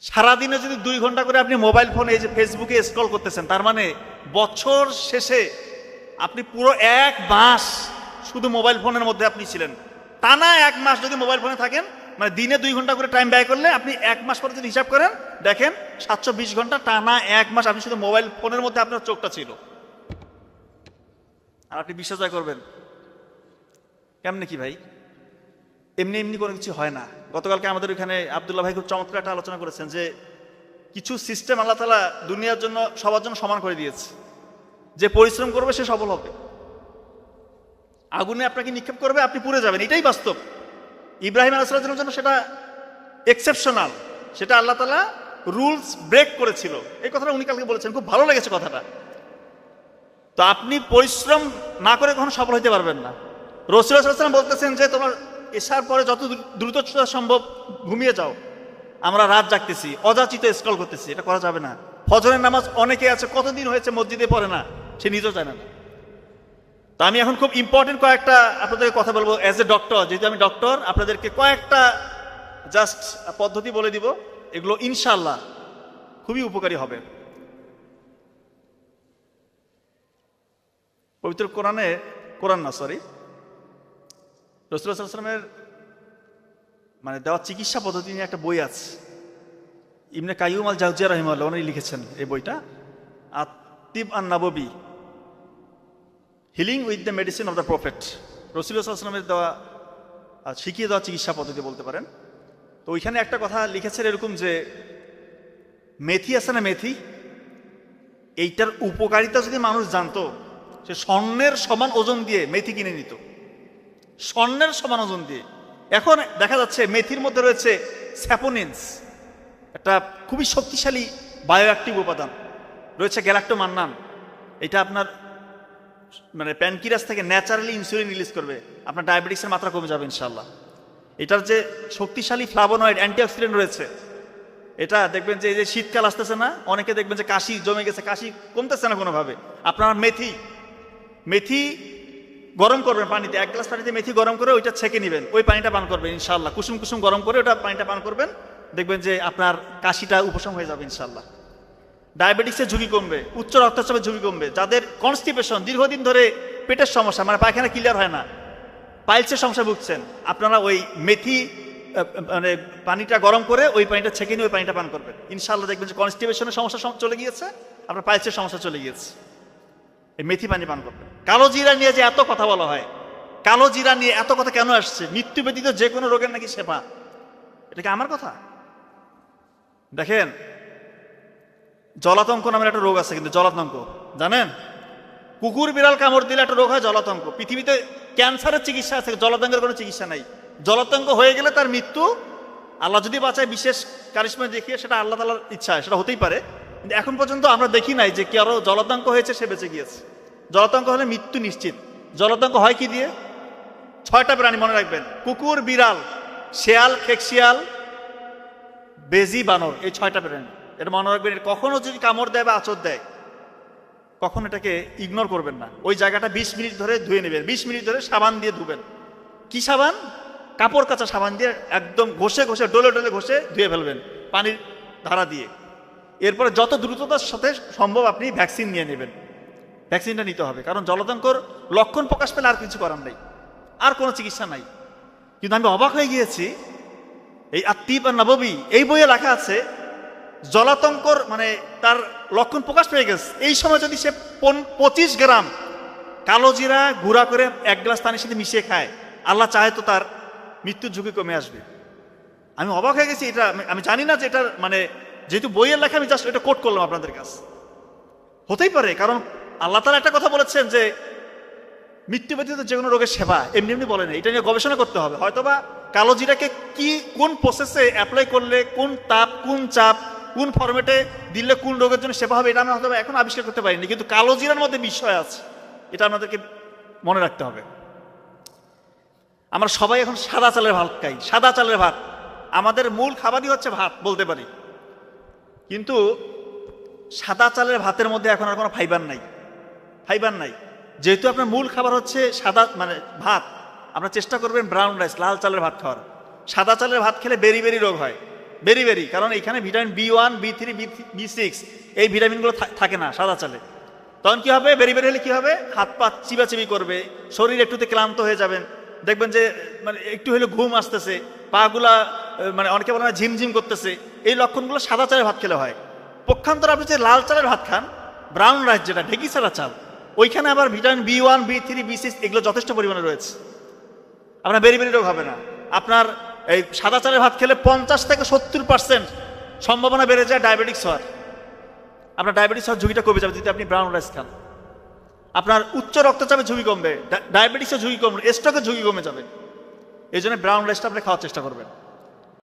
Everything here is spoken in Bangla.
সারাদিনে যদি 2 ঘন্টা করে আপনি মোবাইল ফোনে এই যে ফেসবুকে স্ক্রল করতেছেন, তার মানে বছর শেষে আপনি পুরো 1 মাস শুধু মোবাইল ফোনের মধ্যে আপনি ছিলেন। টানা 1 মাস যদি মোবাইল ফোনে থাকেন, মানে দিনে 2 ঘন্টা করে টাইম ব্যয় করলে আপনি 1 মাস পরে যদি হিসাব করেন, দেখেন 720 ঘন্টা টানা 1 মাস আপনি শুধু মোবাইল ফোনের মধ্যে আপনার চোখটা ছিল। আর আপনি বিশ্বাস করবেন কেমনে কি ভাই? এমনি এমনি কোনো কিছু হয় না। গতকালকে আমাদের এখানে আব্দুল্লাহ ভাই খুব চমৎকার একটা আলোচনা করেছেন যে কিছু সিস্টেম আল্লাহ তাআলা দুনিয়ার জন্য সবার জন্য সমান করে দিয়েছে। যে পরিশ্রম করবে সে সফল হবে। আগুনে আপনাকে নিক্ষেপ করবে, আপনি পুড়ে যাবেন, এটাই বাস্তব। ইব্রাহিম আলাইহিস সালামের জন্য সেটা এক্সেপশনাল, সেটা আল্লাহ তাআলা রুলস ব্রেক করেছিল। এই কথাটা উনি কালকে বলেছেন, খুব ভালো লেগেছে কথাটা। তো আপনি পরিশ্রম না করে কখনো সফল হইতে পারবেন না। রাসূলুল্লাহ সাল্লাল্লাহু আলাইহি ওয়াসাল্লাম বলতেছেন যে তোমরা এশার পরে যত দ্রুত সম্ভব ঘুমিয়ে যাও। আমরা রাত জাগতেছি, অযাচিত স্ক্রল করতেছি, এটা করা যাবে না। ফজরের নামাজ অনেকে আছে কতদিন হয়েছে মসজিদে পড়ে না, সে নিজেও জানে না। তো আমি এখন খুব ইম্পর্টেন্ট কয়েকটা আপনাদেরকে কথা বলবো অ্যাজ এ ডক্টর, যেহেতু আমি ডক্টর, আপনাদেরকে কয়েকটা জাস্ট পদ্ধতি বলে দিব, এগুলো ইনশাআল্লাহ খুবই উপকারী হবে। পবিত্র কোরআন না সরি রাসূলুল্লাহ সাল্লাল্লাহু আলাইহি ওয়াসাল্লামের মানে দেওয়া চিকিৎসা পদ্ধতি নিয়ে একটা বই আছে, ইবনে কাইয়ুম আল জাওজিয়া রাহিমাহুল্লাহ উনি লিখেছেন এই বইটা, আত-তিব আন-নাববী, healing with the medicine of the prophet. রাসূলুল্লাহ সাল্লাল্লাহু আলাইহি ওয়াসাল্লামের দেওয়া শিখিয়ে দেওয়া চিকিৎসা পদ্ধতি বলতে পারেন। তো ওইখানে একটা কথা লিখেছেন এরকম যে মেথি আছে না, মেথি, এইটার উপকারিতা যদি মানুষ জানতো, সে স্বর্ণের সমান ওজন দিয়ে মেথি কিনে নিত, স্বর্ণের সমান ওজন দিয়ে। এখন দেখা যাচ্ছে মেথির মধ্যে রয়েছে স্যাপোনিনস, একটা খুবই শক্তিশালী বায়োঅ্যাক্টিভ উপাদান রয়েছে, গ্যালাক্টোমান্নান। এটা আপনার মানে প্যানক্রিয়াস থেকে ন্যাচারালি ইনসুলিন রিলিজ করবে, আপনার ডায়াবেটিসের মাত্রা কমে যাবে ইনশাআল্লাহ। এটার যে শক্তিশালী ফ্লাভোনয়েড অ্যান্টিঅক্সিডেন্ট রয়েছে, এটা দেখবেন যে এই যে শীতকাল আসতেছে না, অনেকে দেখবেন যে কাশি জমে গেছে, কাশি কমতেছে না কোনোভাবে। আপনার মেথি গরম করবেন পানিতে, 1 গ্লাস পানিতে মেথি গরম করে ওইটা ছেঁকে নেবেন, ওই পানিটা পান করবেন ইনশাআল্লাহ। কুসুম কুসুম গরম করে ওটা পানিটা পান করবেন, দেখবেন যে আপনার কাশিটা উপশম হয়ে যাবে ইনশাআল্লাহ। ডায়াবেটিসের ঝুঁকি কমবে, উচ্চ রক্তচাপের ঝুঁকি কমবে। যাদের কনস্টিপেশন, দীর্ঘদিন ধরে পেটের সমস্যা, মানে পায়খানা ক্লিয়ার হয় না, পাইলসের সমস্যা ভুগছেন, আপনারা ওই মেথি মানে পানিটা গরম করে ওই পানিটা ছেঁকে নিয়ে ওই পানিটা পান করবেন ইনশাআল্লাহ, দেখবেন যে কনস্টিপেশনের সমস্যা চলে গিয়েছে, আপনার পাইলসের সমস্যা চলে গিয়েছে। এই মেথি পানি পান করবেন। কালো জিরা নিয়ে যে এত কথা বলা হয়, কালো জিরা নিয়ে এত কথা কেন আসছে? মৃত্যু ব্যতীত যে কোনো রোগের নাকি সেবা, এটা কি আমার কথা? দেখেন, জলাতঙ্ক নামের একটা রোগ আছে, কিন্তু জলাতঙ্ক জানেন? কুকুর বিড়াল কামড় দিলে একটা রোগ হয় জলাতঙ্ক। পৃথিবীতে ক্যান্সারের চিকিৎসা আছে, জলাতঙ্কের কোনো চিকিৎসা নাই। জলাতঙ্ক হয়ে গেলে তার মৃত্যু, আল্লাহ যদি বাঁচায় বিশেষ কারিশমা দেখিয়ে, সেটা আল্লাহ তাআলার ইচ্ছা, সেটা হতেই পারে। কিন্তু এখন পর্যন্ত আমরা দেখি নাই যে কারো জলাতঙ্ক হয়েছে সে বেঁচে গিয়েছে। জলাতঙ্ক হলে মৃত্যু নিশ্চিত। জলাতঙ্ক হয় কি দিয়ে? 6টা প্রাণী মনে রাখবেন, কুকুর, বিড়াল, শেয়াল, খেকশিয়াল, বেজি, বানর, এই 6টা প্রাণী। এটা মনে রাখবেন, কখনো যদি কামড় দেয় বা আঁচড় দেয়, কখন এটাকে ইগনোর করবেন না। ওই জায়গাটা 20 মিনিট ধরে ধুয়ে নেবেন, 20 মিনিট ধরে সাবান দিয়ে ধুবেন। কি সাবান? কাপড় কাচা সাবান দিয়ে একদম ঘষে ঘষে ডলে ডলে ঘষে ধুয়ে ফেলবেন পানির ধারা দিয়ে। এরপরে যত দ্রুততার সাথে সম্ভব আপনি ভ্যাকসিন নিয়ে নেবেন, ভ্যাকসিনটা নিতে হবে। কারণ জলাতঙ্কর লক্ষণ প্রকাশ পেলে আর কিছু করার নেই, আর কোনো চিকিৎসা নাই। কিন্তু আমি অবাক হয়ে গিয়েছি, এই আত-তিব আন-নাববী এই বইয়ে লেখা আছে জলাতঙ্কর মানে তার লক্ষণ প্রকাশ পেয়ে গেছে, এই সময় যদি সে 25 গ্রাম কালো জিরা গুঁড়া করে 1 গ্লাস পানির সাথে মিশিয়ে খায়, আল্লাহ চাহে তো তার মৃত্যুর ঝুঁকি কমে আসবে। আমি অবাক হয়ে গেছি। এটা আমি জানি না যে এটা মানে, যেহেতু বইয়ের লেখা, আমি জাস্ট এটা কোট করলাম আপনাদের কাছে। হতেই পারে, কারণ আল্লাহ তাআলা একটা কথা বলেছেন যে মৃত্যু ব্যতীত যে কোনো রোগের সেবা, এমনি এমনি বলেন। এটা নিয়ে গবেষণা করতে হবে। হয়তোবা কালো জিরাকে কি কোন প্রসেসে অ্যাপ্লাই করলে, কোন তাপ, কোন চাপ, কোন ফরম্যাটে দিলে কোন রোগের জন্য সেবা হবে, এটা আমরা হয়তো এখন আবিষ্কার করতে পারিনি, কিন্তু কালো জিরার মধ্যে বিষয় আছে, এটা আপনাদেরকে মনে রাখতে হবে। আমরা সবাই এখন সাদা চালের ভাত খাই, সাদা চালের ভাত। আমাদের মূল খাবারই হচ্ছে ভাত বলতে পারি, কিন্তু সাদা চালের ভাতের মধ্যে এখন আর কোনো ফাইবার নাই। যেহেতু আপনার মূল খাবার হচ্ছে সাদা মানে ভাত, আপনারা চেষ্টা করবেন ব্রাউন রাইস, লাল চালের ভাত খাওয়ার। সাদা চালের ভাত খেলে বেরি রোগ হয়, বেরি বেরি, কারণ এখানে ভিটামিন B1, B3, B6 এই ভিটামিনগুলো থাকে না সাদা চালে। তখন কি হবে, বেরি বেরি হলে কি হবে, হাত পা চিবাচিবি করবে, শরীর একটুতে ক্লান্ত হয়ে যাবেন, দেখবেন যে মানে একটু হলে ঘুম আসতেছে, পাগুলা মানে অনেকে বলে না ঝিমঝিম করতেছে। এই লক্ষণগুলো সাদা চালের ভাত খেলে হয়। পক্ষান্তর আপনি যে লাল চালের ভাত খান, ব্রাউন রাইস যেটা ঢেকি ছাড়া চাল, ওইখানে আবার ভিটামিন B1, B3, B6 এগুলো যথেষ্ট পরিমাণে রয়েছে। আপনার বেরি বেরি রোগ হবে না। আপনার এই সাদা চালের ভাত খেলে 50 থেকে 70% সম্ভাবনা বেড়ে যায় ডায়াবেটিক্স হওয়ার। আপনার ডায়াবেটিস হওয়ার ঝুঁকিটা কমে যাবে যদি আপনি ব্রাউন রাইস খান। আপনার উচ্চ রক্তচাপের ঝুঁকি কমবে, ডায়াবেটিসের ঝুঁকি কমবে, স্ট্রোকের ঝুঁকি কমে যাবে। এই জন্য ব্রাউন রাইসটা আপনি খাওয়ার চেষ্টা করবেন।